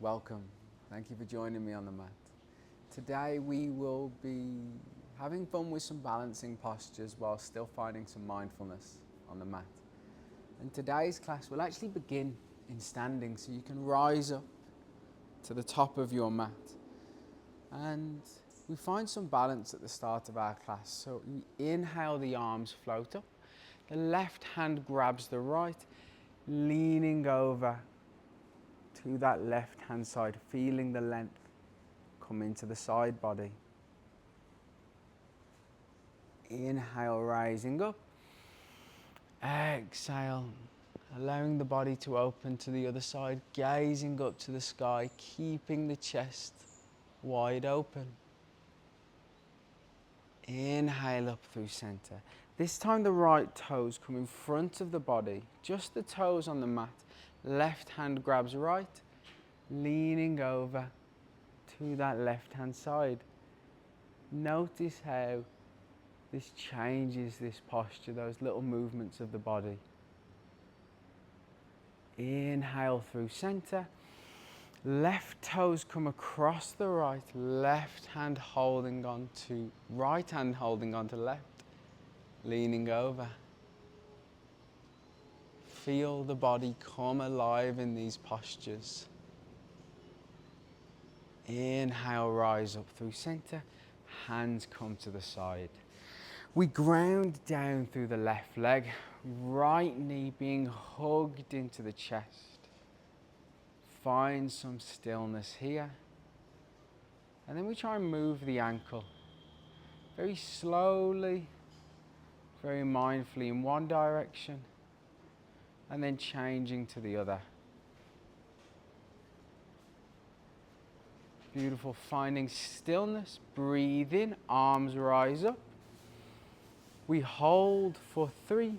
Welcome. Thank you for joining me on the mat. Today we will be having fun with some balancing postures while still finding some mindfulness on the mat. And today's class will actually begin in standing, so you can rise up to the top of your mat. And we find some balance at the start of our class. So we inhale, the arms float up. The left hand grabs the right, leaning over to that left hand side, feeling the length come into the side body. Inhale, rising up. Exhale, allowing the body to open to the other side, gazing up to the sky, keeping the chest wide open. Inhale up through center. This time the right toes come in front of the body, just the toes on the mat. Left hand grabs right, leaning over to that left hand side. Notice how this changes this posture, those little movements of the body. Inhale through center. Left toes come across the right, left hand holding on to right hand holding on to left, leaning over. Feel the body come alive in these postures. Inhale, rise up through center, hands come to the side. We ground down through the left leg, right knee being hugged into the chest. Find some stillness here. And then we try and move the ankle very slowly, very mindfully in one direction, and then changing to the other. Beautiful, finding stillness, breathe in, arms rise up. We hold for 3,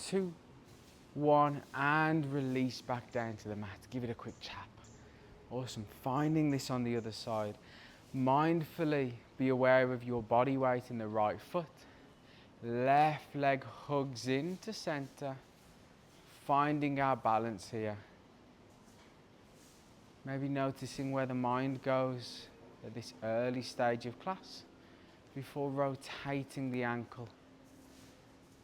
2, 1, and release back down to the mat. Give it a quick tap. Awesome, finding this on the other side. Mindfully be aware of your body weight in the right foot. Left leg hugs into center, finding our balance here. Maybe noticing where the mind goes at this early stage of class before rotating the ankle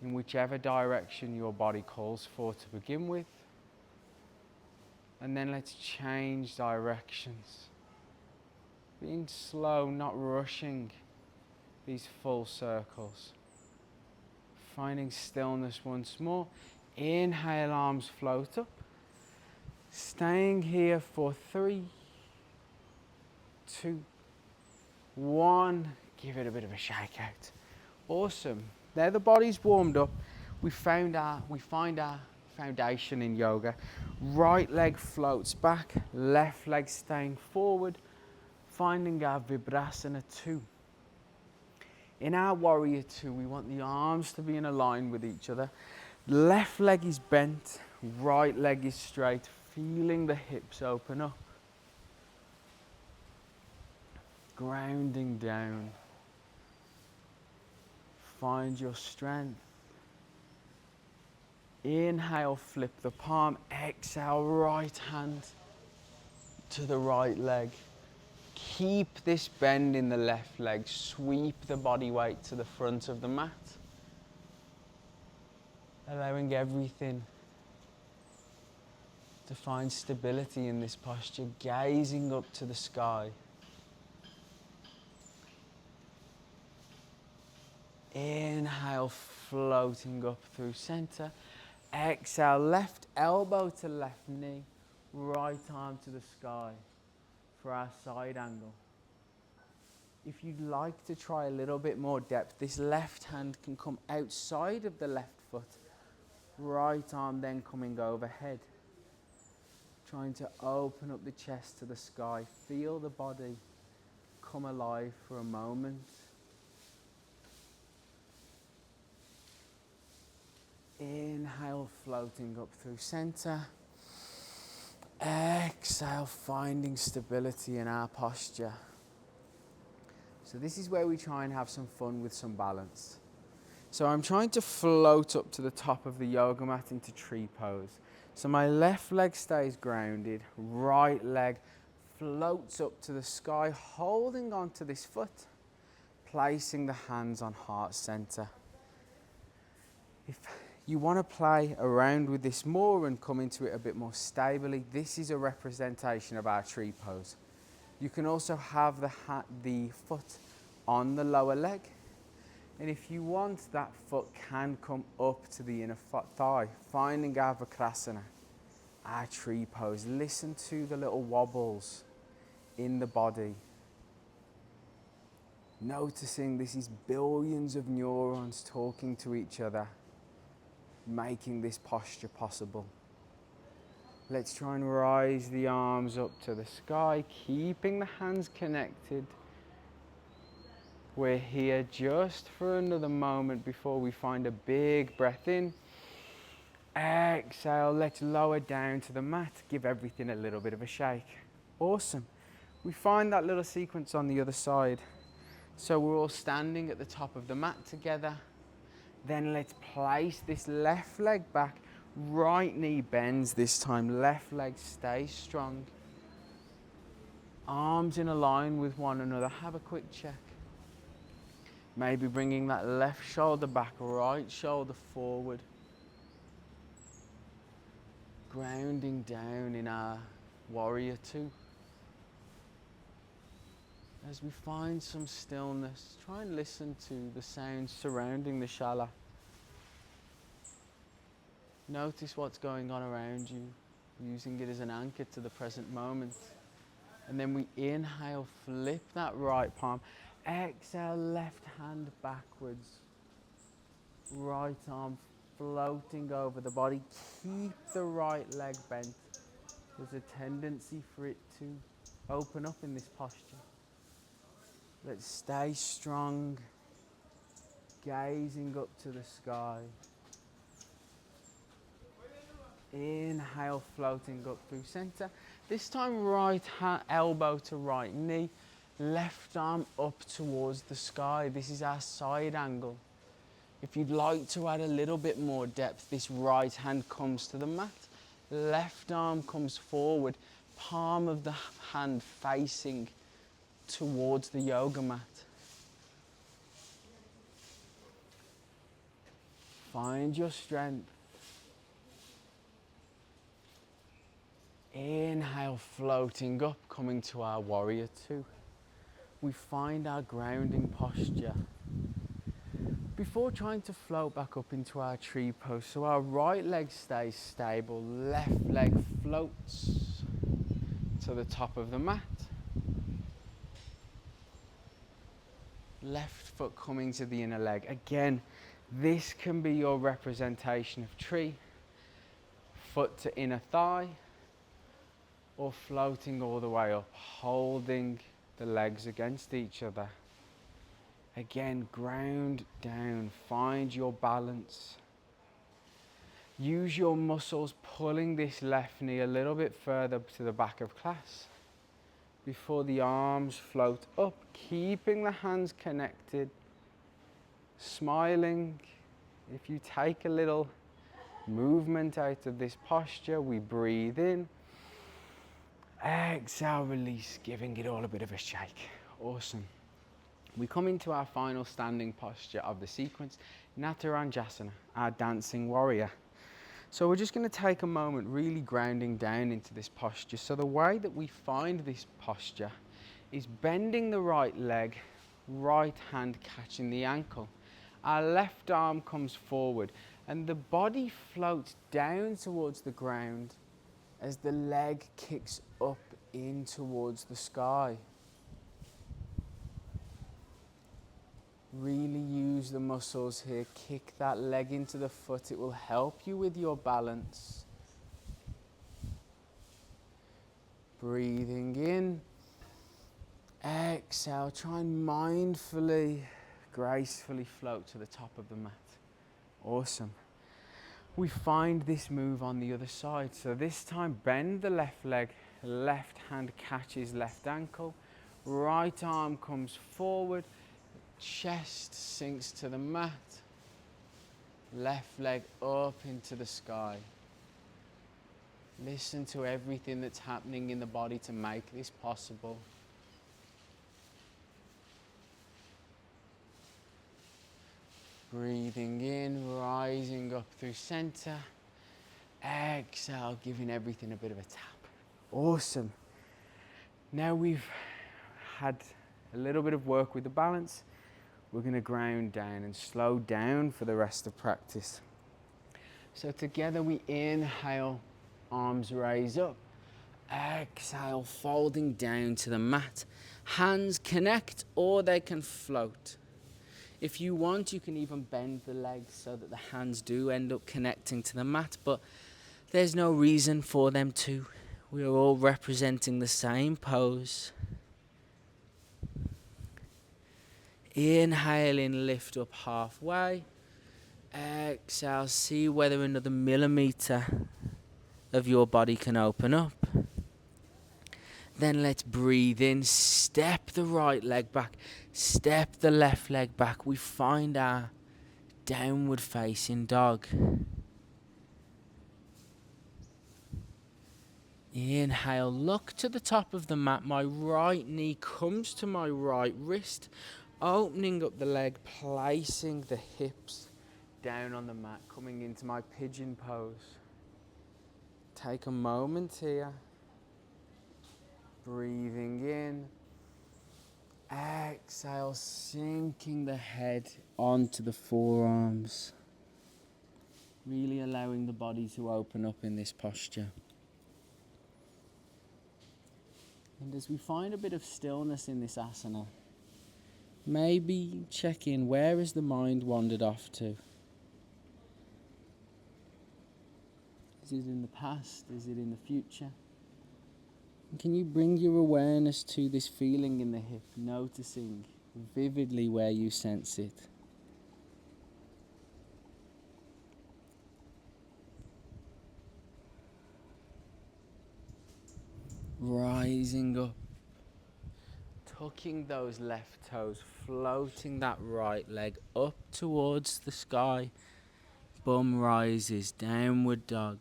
in whichever direction your body calls for to begin with. And then let's change directions. Being slow, not rushing these full circles. Finding stillness once more. Inhale, arms float up. Staying here for 3, 2, 1. Give it a bit of a shake out. Awesome. Now the body's warmed up. We find our foundation in yoga. Right leg floats back, left leg staying forward, finding our Vibrasana 2. In our Warrior 2, we want the arms to be in a line with each other. Left leg is bent, right leg is straight, feeling the hips open up. Grounding down. Find your strength. Inhale, flip the palm. Exhale, right hand to the right leg. Keep this bend in the left leg. Sweep the body weight to the front of the mat. Allowing everything to find stability in this posture, gazing up to the sky. Inhale, floating up through center. Exhale, left elbow to left knee, right arm to the sky for our side angle. If you'd like to try a little bit more depth, this left hand can come outside of the left foot, right arm then coming overhead. Trying to open up the chest to the sky, feel the body come alive for a moment. Inhale, floating up through center. Exhale, finding stability in our posture. So this is where we try and have some fun with some balance. So I'm trying to float up to the top of the yoga mat into tree pose. So my left leg stays grounded, right leg floats up to the sky, holding onto this foot, placing the hands on heart center. If you want to play around with this more and come into it a bit more stably, this is a representation of our tree pose. You can also have the foot on the lower leg, and if you want, that foot can come up to the inner thigh, finding our Vakrasana, our tree pose. Listen to the little wobbles in the body. Noticing this is billions of neurons talking to each other, making this posture possible. Let's try and rise the arms up to the sky, keeping the hands connected. We're here just for another moment before we find a big breath in. Exhale, let's lower down to the mat, give everything a little bit of a shake. Awesome. We find that little sequence on the other side. So we're all standing at the top of the mat together. Then let's place this left leg back. Right knee bends this time, left leg stays strong. Arms in a line with one another. Have a quick check. Maybe bringing that left shoulder back, right shoulder forward. Grounding down in our warrior two. As we find some stillness, try and listen to the sounds surrounding the shala. Notice what's going on around you, using it as an anchor to the present moment. And then we inhale, flip that right palm. Exhale, left hand backwards. Right arm floating over the body. Keep the right leg bent. There's a tendency for it to open up in this posture. Let's stay strong, gazing up to the sky. Inhale, floating up through center. This time, right elbow to right knee, left arm up towards the sky. This is our side angle. If you'd like to add a little bit more depth, this right hand comes to the mat, left arm comes forward, palm of the hand facing towards the yoga mat. Find your strength. Inhale, floating up, coming to our warrior two. We find our grounding posture. Before trying to float back up into our tree pose, so our right leg stays stable, left leg floats to the top of the mat. Left foot coming to the inner leg. Again, this can be your representation of tree. Foot to inner thigh, or floating all the way up, holding the legs against each other. Again, ground down, find your balance. Use your muscles pulling this left knee a little bit further to the back of class before the arms float up, keeping the hands connected, smiling. If you take a little movement out of this posture, we breathe in. Exhale, release, giving it all a bit of a shake. Awesome. We come into our final standing posture of the sequence, Natarajanasana, our dancing warrior. So we're just going to take a moment really grounding down into this posture. So the way that we find this posture is bending the right leg, right hand catching the ankle. Our left arm comes forward and the body floats down towards the ground as the leg kicks up in towards the sky. Really use the muscles here. Kick that leg into the foot. It will help you with your balance. Breathing in. Exhale. Try and mindfully, gracefully float to the top of the mat. Awesome. We find this move on the other side. So this time, bend the left leg. Left hand catches left ankle. Right arm comes forward. Chest sinks to the mat. Left leg up into the sky. Listen to everything that's happening in the body to make this possible. Breathing in, rising up through center. Exhale, giving everything a bit of a tap. Awesome. Now we've had a little bit of work with the balance. We're going to ground down and slow down for the rest of practice. So together we inhale, arms raise up. Exhale, folding down to the mat. Hands connect or they can float. If you want, you can even bend the legs so that the hands do end up connecting to the mat, but there's no reason for them to. We are all representing the same pose. Inhaling, lift up halfway. Exhale, see whether another millimeter of your body can open up. Then let's breathe in, step the right leg back, step the left leg back. We find our downward facing dog. Inhale, look to the top of the mat. My right knee comes to my right wrist, opening up the leg, placing the hips down on the mat, coming into my pigeon pose. Take a moment here. Breathing in. Exhale, sinking the head onto the forearms. Really allowing the body to open up in this posture. And as we find a bit of stillness in this asana, maybe check in, where has the mind wandered off to? Is it in the past? Is it in the future? And can you bring your awareness to this feeling in the hip, noticing vividly where you sense it? Rising up, tucking those left toes, floating that right leg up towards the sky. Bum rises, downward dog.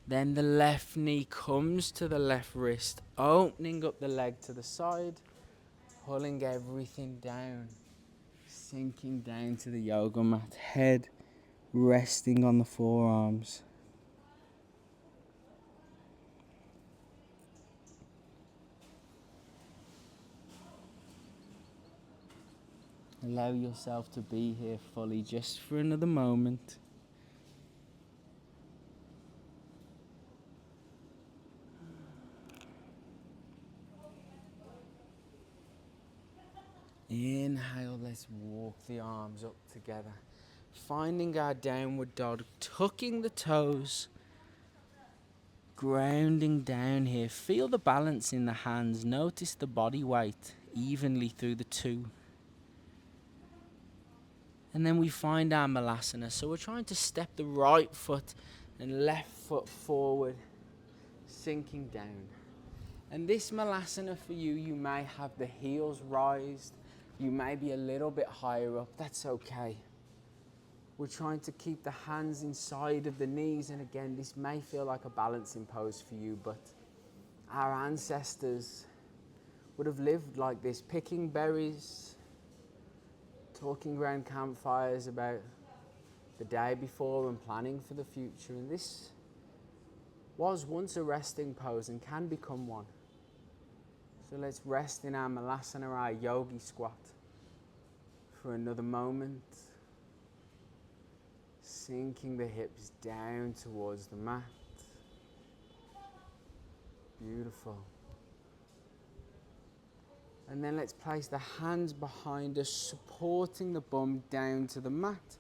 Then the left knee comes to the left wrist, opening up the leg to the side, pulling everything down, sinking down to the yoga mat, head resting on the forearms. Allow yourself to be here fully just for another moment. Inhale, let's walk the arms up together. Finding our downward dog, tucking the toes, grounding down here. Feel the balance in the hands. Notice the body weight evenly through the two. And then we find our malasana. So we're trying to step the right foot and left foot forward, sinking down. And this malasana for you, you may have the heels raised. You may be a little bit higher up. That's okay. We're trying to keep the hands inside of the knees. And again, this may feel like a balancing pose for you, but our ancestors would have lived like this, picking berries, talking around campfires about the day before and planning for the future. And this was once a resting pose and can become one. So let's rest in our malasana, our yogi squat, for another moment. Sinking the hips down towards the mat. Beautiful. And then let's place the hands behind us, supporting the bum down to the mat,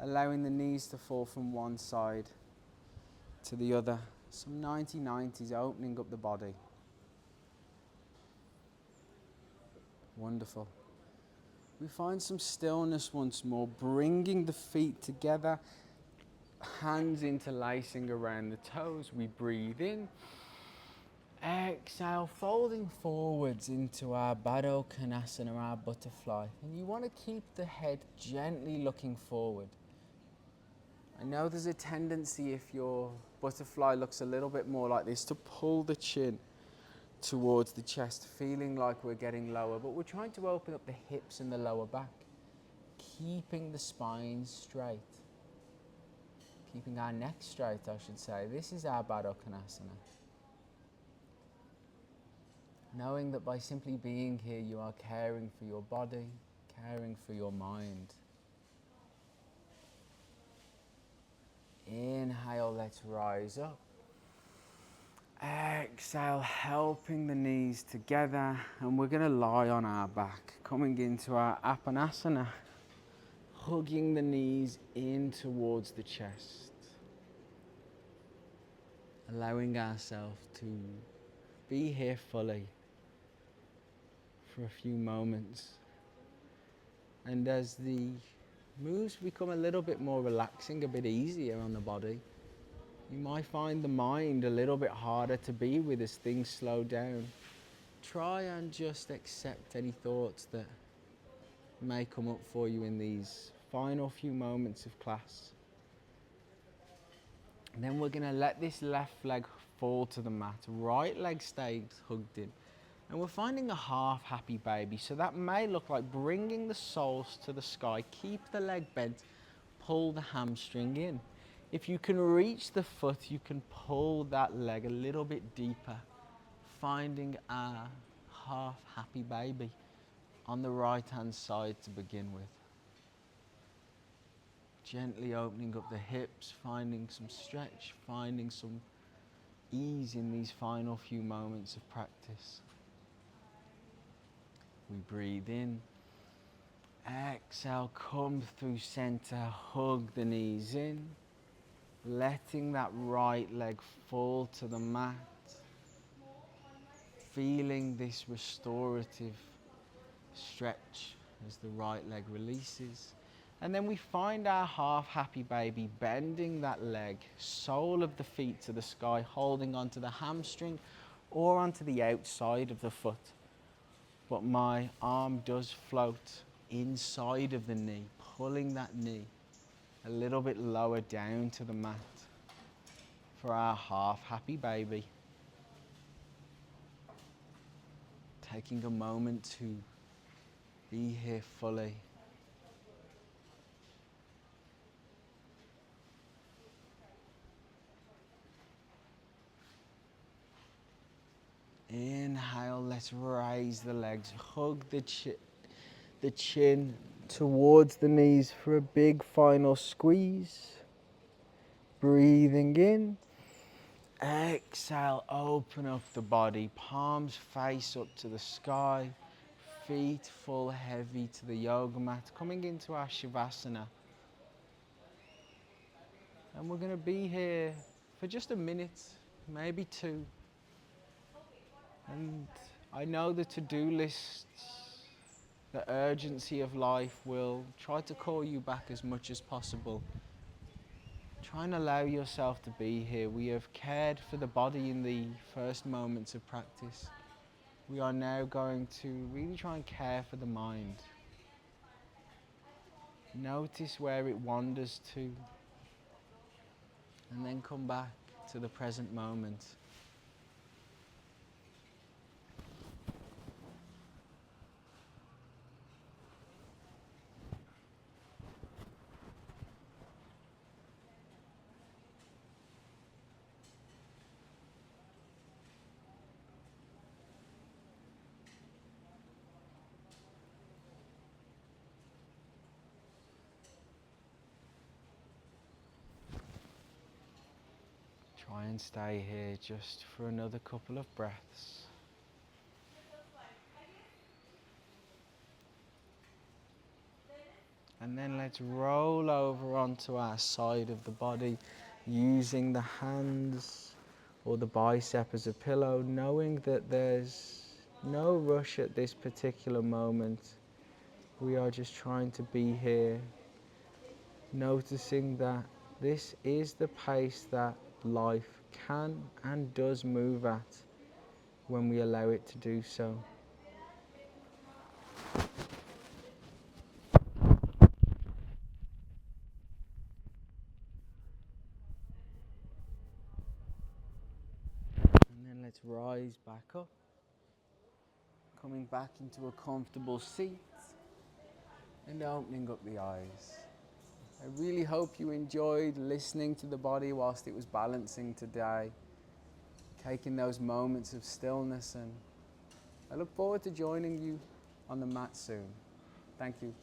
allowing the knees to fall from one side to the other. Some 90-90s, opening up the body. Wonderful. We find some stillness once more, bringing the feet together, hands interlacing around the toes. We breathe in. Exhale, folding forwards into our Baddha Konasana, our butterfly. And you want to keep the head gently looking forward. I know there's a tendency, if you're Butterfly looks a little bit more like this, to pull the chin towards the chest, feeling like we're getting lower, but we're trying to open up the hips and the lower back, keeping the spine straight, keeping our neck straight, I should say. This is our Baddha Konasana. Knowing that by simply being here, you are caring for your body, caring for your mind. Inhale, let's rise up. Exhale, helping the knees together, and we're going to lie on our back, coming into our Apanasana, hugging the knees in towards the chest, allowing ourselves to be here fully for a few moments. And as the moves become a little bit more relaxing, a bit easier on the body, you might find the mind a little bit harder to be with as things slow down. Try and just accept any thoughts that may come up for you in these final few moments of class. And then we're going to let this left leg fall to the mat. Right leg stays hugged in. And we're finding a half happy baby. So that may look like bringing the soles to the sky. Keep the leg bent. Pull the hamstring in. If you can reach the foot, you can pull that leg a little bit deeper, finding a half happy baby on the right hand side to begin with. Gently opening up the hips, finding some stretch, finding some ease in these final few moments of practice. We breathe in. Exhale, come through center, hug the knees in. Letting that right leg fall to the mat. Feeling this restorative stretch as the right leg releases. And then we find our half happy baby, bending that leg, sole of the feet to the sky, holding onto the hamstring or onto the outside of the foot. But my arm does float inside of the knee, pulling that knee a little bit lower down to the mat for our half happy baby. Taking a moment to be here fully. Inhale, let's raise the legs, hug the chin towards the knees for a big final squeeze. Breathing in. Exhale, open up the body, palms face up to the sky, feet full heavy to the yoga mat, coming into our Shavasana. And we're going to be here for just a minute, maybe two. And I know the to-do lists, the urgency of life will try to call you back as much as possible. Try and allow yourself to be here. We have cared for the body in the first moments of practice. We are now going to really try and care for the mind. Notice where it wanders to, and then come back to the present moment. Try and stay here just for another couple of breaths. And then let's roll over onto our side of the body, using the hands or the bicep as a pillow, knowing that there's no rush at this particular moment. We are just trying to be here, noticing that this is the pace that life can and does move at when we allow it to do so. eyes back up, coming back into a comfortable seat and opening up the eyes. I really hope you enjoyed listening to the body whilst it was balancing today, taking those moments of stillness, and I look forward to joining you on the mat soon. Thank you.